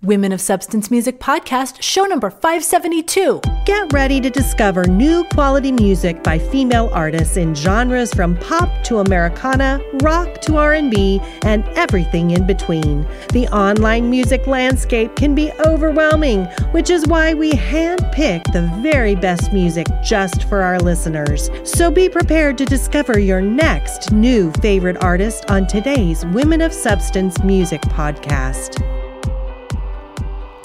Women of Substance Music Podcast, show number 572. Get ready to discover new quality music by female artists in genres from pop to Americana, rock to R&B, and everything in between. The online music landscape can be overwhelming, which is why we handpick the very best music just for our listeners. So be prepared to discover your next new favorite artist on today's Women of Substance Music Podcast.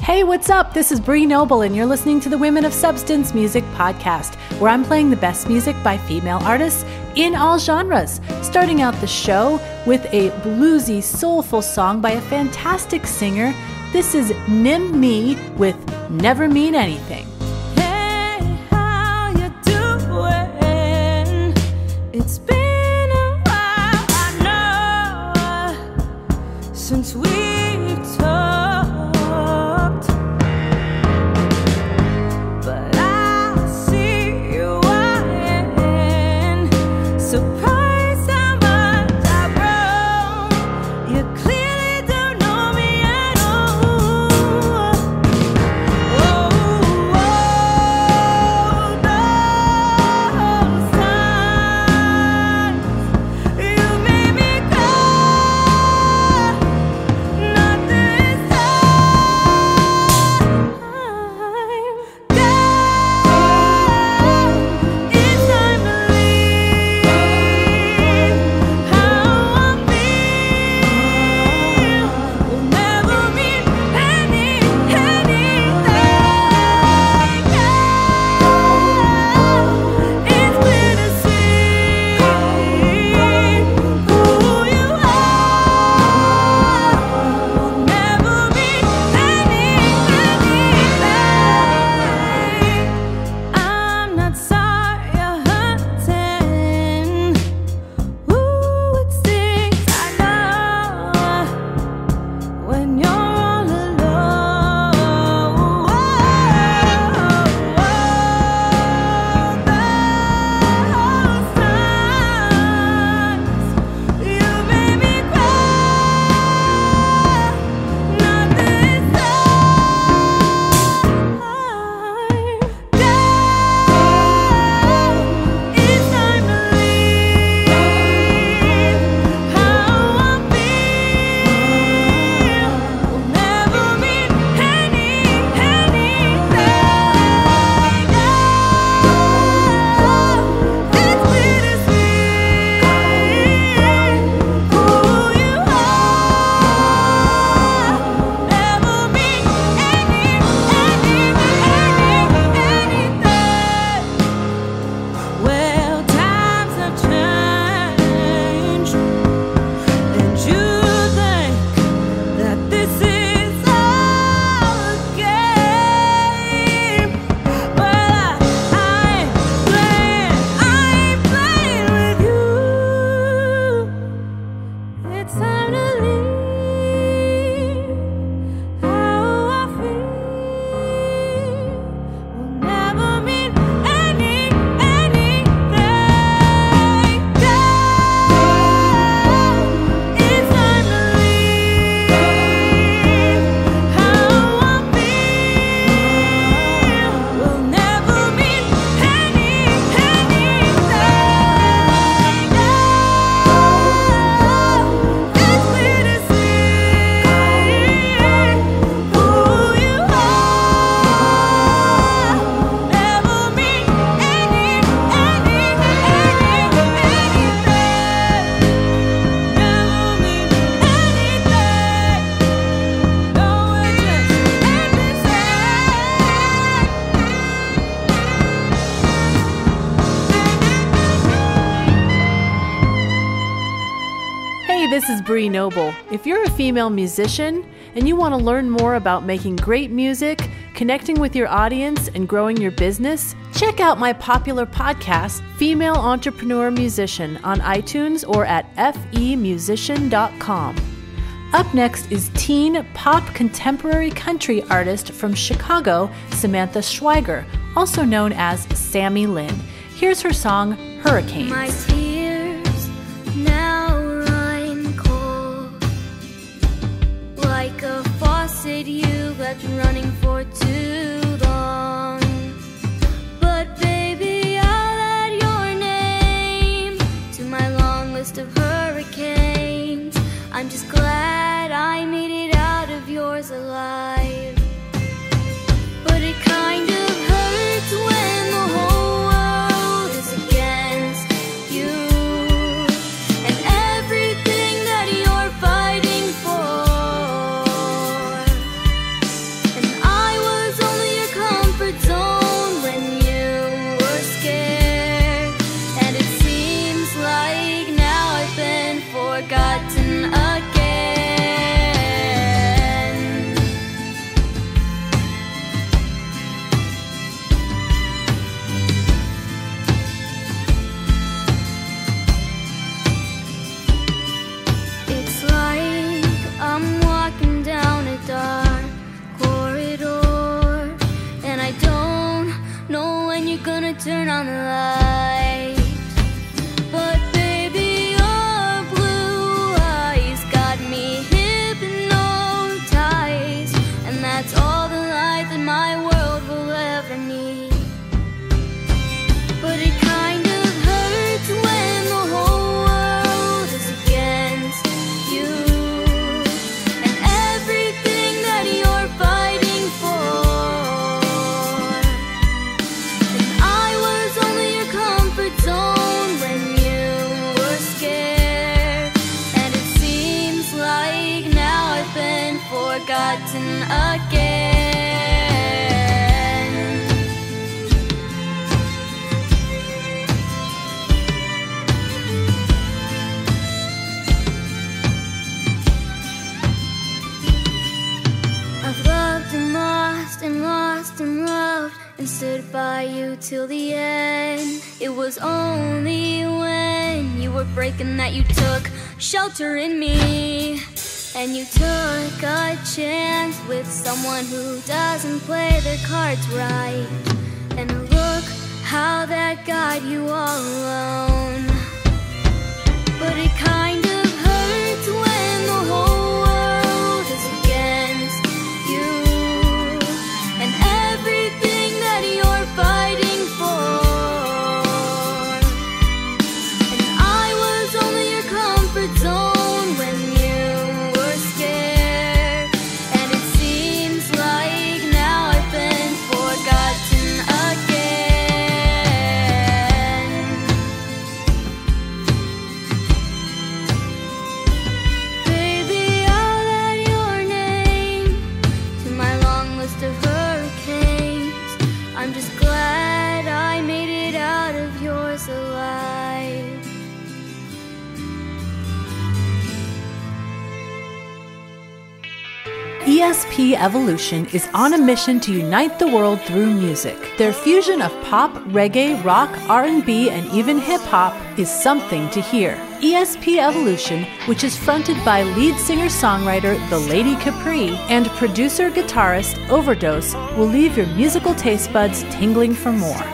Hey, what's up? This is Bree Noble, and you're listening to the Women of Substance Music Podcast, where I'm playing the best music by female artists in all genres. Starting out the show with a bluesy, soulful song by a fantastic singer. This is Nim-mi with Never Mean Anything. Hey, how you doing? It's been a while, I know, since we've talked. Surprised how much I've grown. You clearly don't know me at all. Oh, those times you made me cry. Not this time. It's time to leave. This is Bree Noble. If you're a female musician and you want to learn more about making great music, connecting with your audience, and growing your business, check out my popular podcast, Female Entrepreneur Musician, on iTunes or at femusician.com. Up next is teen pop contemporary country artist from Chicago, Samantha Schwieger, also known as Sami Lynn. Here's her song, Hurricanes. My tears now run cold, like a faucet needed you, but been running for too long. But baby, I'll add your name to my long list of hurricanes. I'm just glad I made it out of yours alive. But it kind of hurts when the whole world is against you, and everything that you're fighting for. And I was only your comfort zone when you were scared, and it seems like now I've been forgotten again. It's like I'm walking down a dark corridor, and I don't know when you're gonna turn on the light. But baby, your blue eyes got me hypnotized, and that's all the light that my world will ever need. But it kind of hurts when the whole world is against you, and everything that you're fighting for. And I was only your comfort zone when you were scared, and it seems like now I've been forgotten again. I've loved and lost and lost and loved, and stood by you till the end. It was only when you were breaking that you took shelter in me, and you took a chance with someone who doesn't play their cards right. And look how that got you all alone. But it kind of hurts when the whole world is against you, and everything that you're fighting for. And I was only your comfort zone when you were scared, and it seems like now I've been forgotten again. Baby, I'll add your name to my long list of hurricanes. I'm just glad I made it out of yours alive. ESP Evolution is on a mission to unite the world through music. Their fusion of pop, reggae, rock, R&B, and even hip-hop is something to hear. ESP Evolution, which is fronted by lead singer-songwriter The Lady Capri and producer-guitarist Overdose, will leave your musical taste buds tingling for more.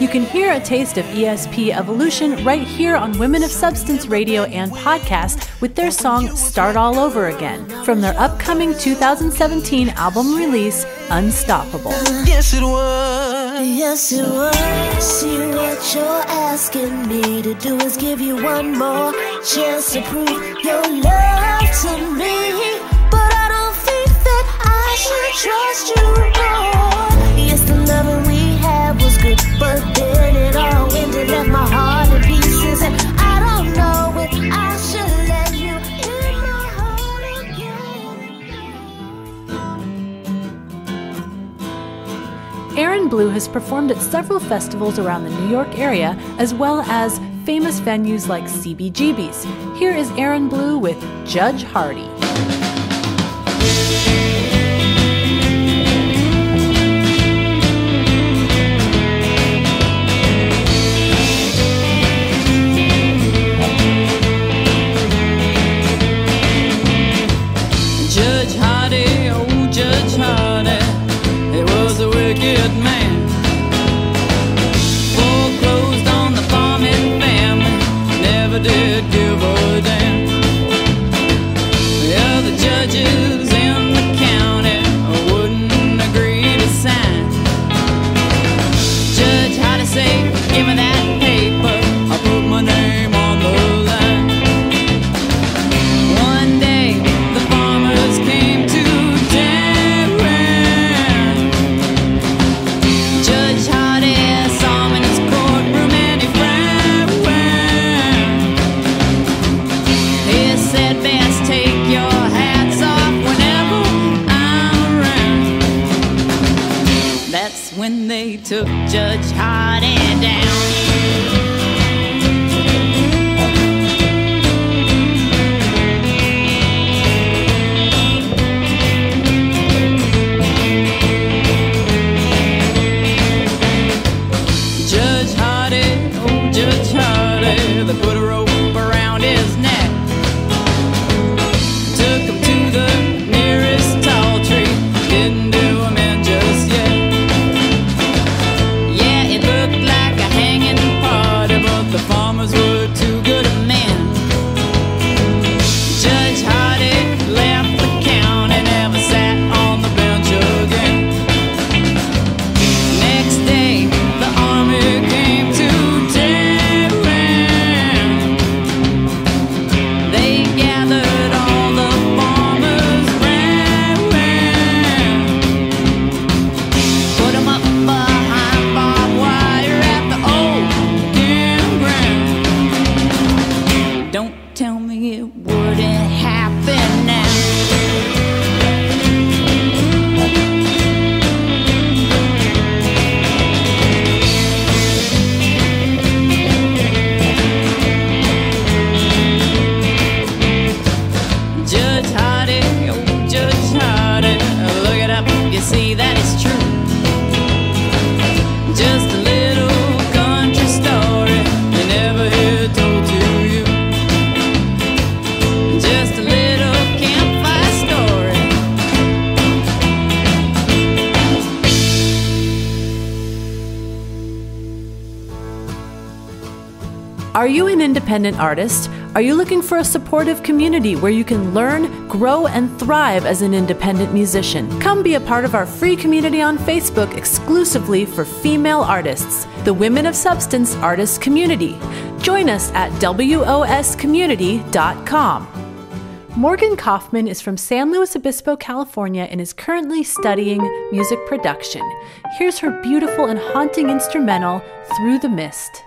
You can hear a taste of ESP Evolution right here on Women of Substance Radio and podcast with their song Start All Over Again from their upcoming 2017 album release, Unstoppable. Yes, it was. Yes, it was. See, what you're asking me to do is give you one more chance to prove your love to me. But I don't think that I should trust you more. Yes, the love we had was good, but then it all ended, left my heart in pieces, and I don't know if I should let you in my heart again. Aron Blue has performed at several festivals around the New York area, as well as famous venues like CBGB's. Here is Aron Blue with Judge Hardy. Judge Hardy, oh Judge Hardy, he was a wicked man. Foreclosed on the farming family, never did give a damn. when they took Judge Hardy down. Judge Hardy, they put a rope around his neck, took him to the nearest tall tree, didn't do him in just yet. Yeah, it looked like a hanging party, but the farmers were too good a men. Judge Hardy left the county, never sat on the bench again. Next day, the army came to tell me it wouldn't happen now. Judge Hardy, oh Judge Hardy, look it up, you see that it's true. Just a little country story you never hear told to you. Just a little campfire story. Are you an independent artist? Are you looking for a supportive community where you can learn, grow, and thrive as an independent musician? Come be a part of our free community on Facebook exclusively for female artists, the Women of Substance Artists Community. Join us at woscommunity.com. Morgan Coffman is from San Luis Obispo, California, and is currently studying music production. Here's her beautiful and haunting instrumental, Through the Mist.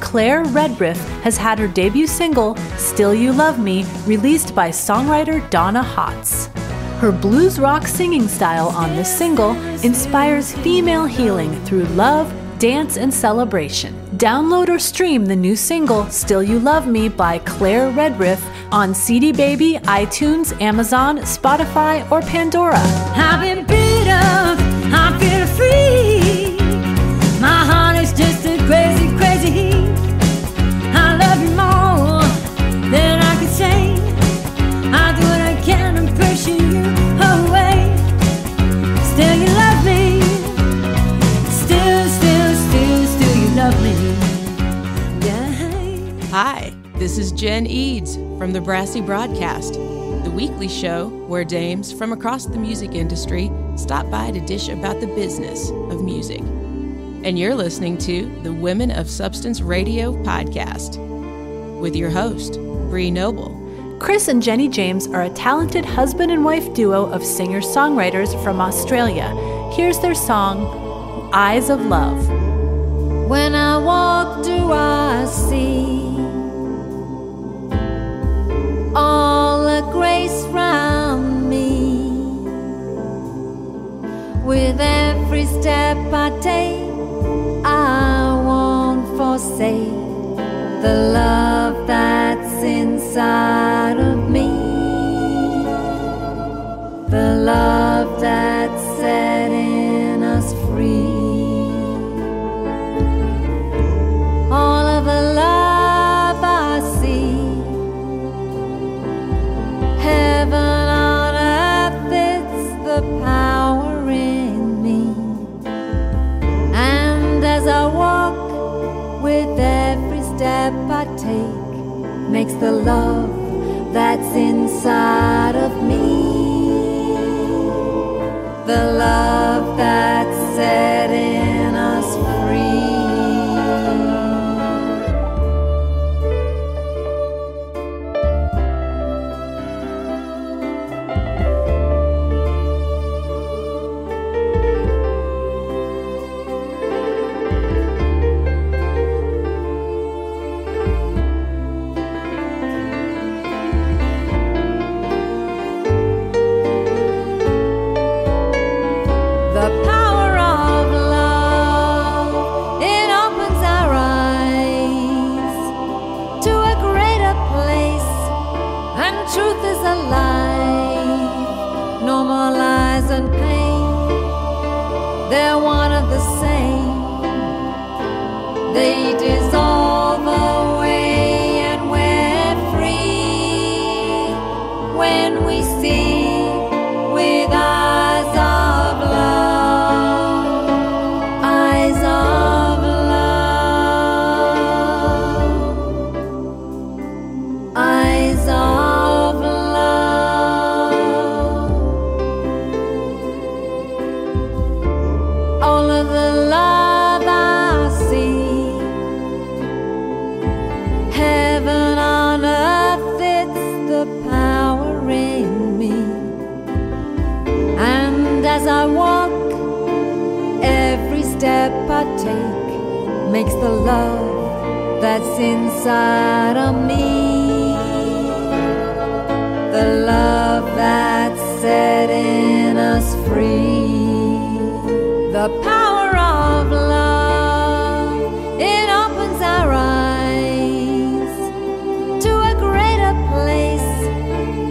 Claire Redriff has had her debut single, Still You Love Me, released by songwriter Donna Hotz. Her blues rock singing style on this single inspires female healing through love, dance, and celebration. Download or stream the new single, Still You Love Me by Claire Redriff on CD Baby, iTunes, Amazon, Spotify, or Pandora. I've been beat up, I feel free. My heart is just a crazy, crazy heat. I love you more than I can say. I do what I can to push you away. Still you love me. Still you love me. Yeah. Hi, this is Jen Eads from the Brassy Broadcast, the weekly show where dames from across the music industry stop by to dish about the business of music. And you're listening to the Women of Substance Radio podcast with your host, Bree Noble. Chris and Jenny James are a talented husband and wife duo of singer-songwriters from Australia. Here's their song, Eyes of Love. When I walk, do I see all the grace round me? With every step I take, I won't forsake the love that's inside of me, the love that's setting us free. All of the love I see, heaven on earth, it's the power in me. And as I walk, with every step I take, makes the love that's inside of me, the love that's setting us free. They dissolve away and we're free when we see with eyes of love, eyes of love, eyes of love. All of the love I see, heaven on earth, it's the power in me. And as I walk, every step I take makes the love that's inside of me, the love that's setting us free. The power of love, it opens our eyes to a greater place,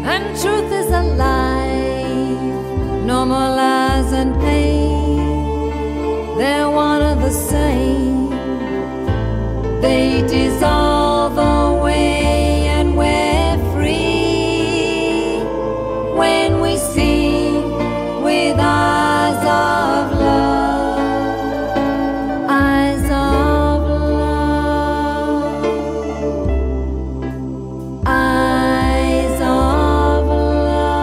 and truth is alive. No more lies and pain, they're one of the same. They dissolve away and we're free when we see with eyes of love, eyes of love, eyes of love,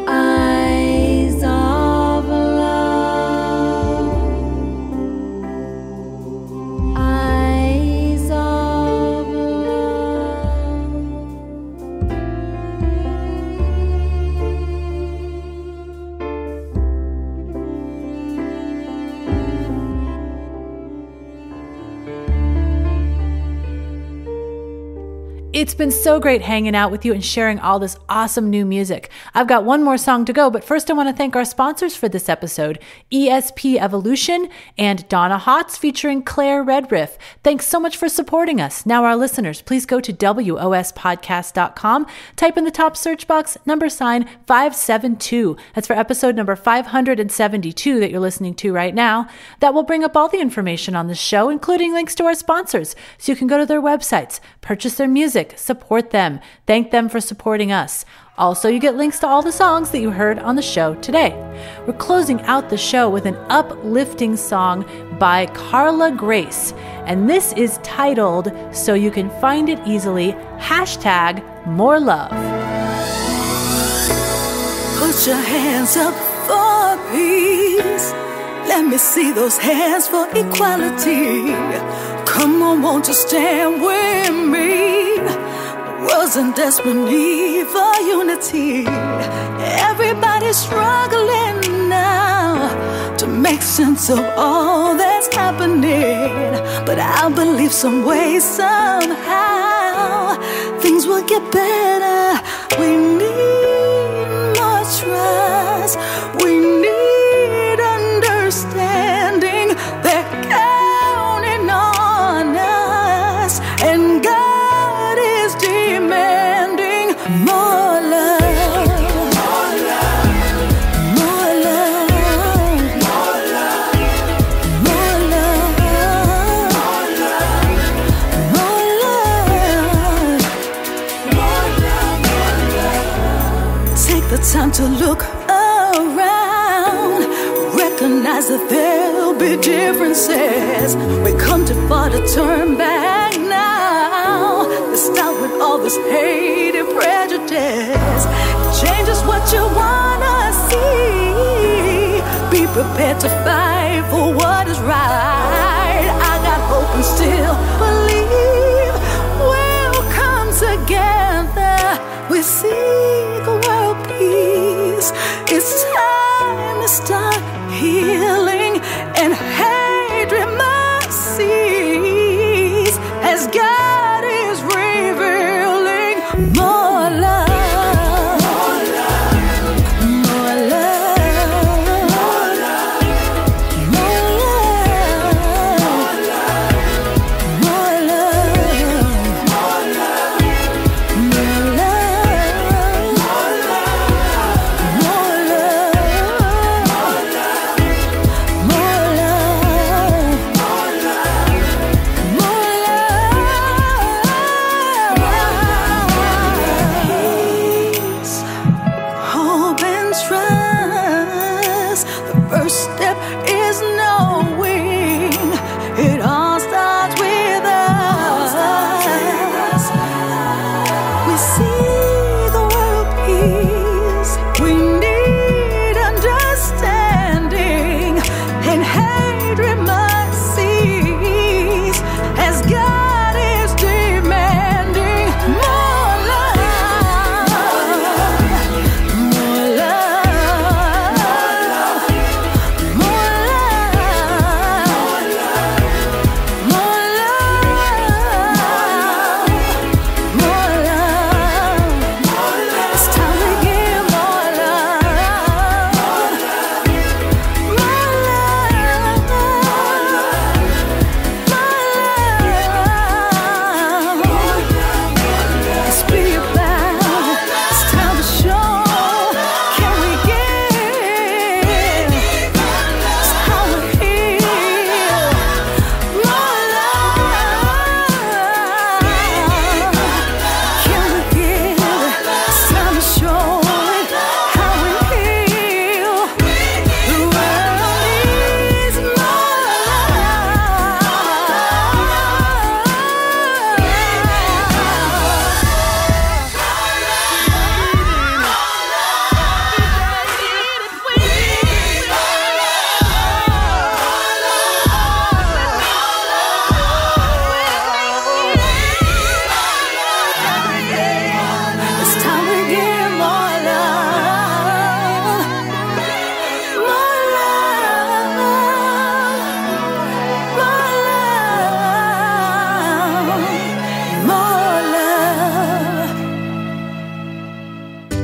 eyes of love. It's been so great hanging out with you and sharing all this awesome new music. I've got one more song to go, but first I want to thank our sponsors for this episode, ESP Evolution and Donna Hotz featuring Claire Redriff. Thanks so much for supporting us. Now our listeners, please go to WOSpodcast.com, type in the top search box #sign 572. That's for episode number 572 that you're listening to right now. That will bring up all the information on the show, including links to our sponsors, so you can go to their websites, purchase their music, support them, thank them for supporting us. Also, you get links to all the songs that you heard on the show today. We're closing out the show with an uplifting song by Karla Grase, and this is titled So You Can Find It Easily, #MoreLove. Put your hands up for peace. Let me see those hands for equality. Come on, won't you stand with me? The world's in desperate need for unity. Everybody's struggling now to make sense of all that's happening. But I believe some way, somehow, things will get better. We need more trust. We need understanding. They're counting on us, and God is demanding more love. More love. More love. More love. More love. More love. More love. Take the time to look around. Recognize that there'll be differences. We come too far to turn back now. Let's stop with all this hate and prejudice. Change is what you wanna see. Be prepared to fight for what is right. I got hope and still believe we'll come together. We seek world peace. It's time to start healing, and hatred must cease as God is revealing more love. More love. More love. More love. More love.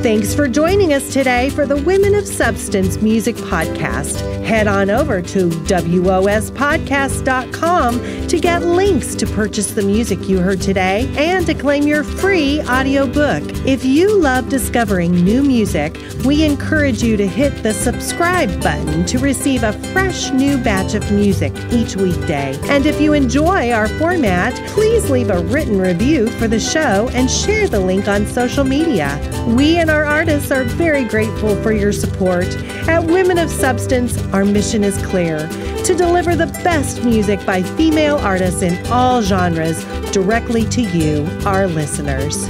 Thanks for joining us today for the Women of Substance Music Podcast. Head on over to wospodcast.com to get links to purchase the music you heard today and to claim your free audiobook. If you love discovering new music, we encourage you to hit the subscribe button to receive a fresh new batch of music each weekday. And if you enjoy our format, please leave a written review for the show and share the link on social media. We and our artists are very grateful for your support. At Women of Substance, our mission is clear: to deliver the best music by female artists in all genres directly to you, our listeners.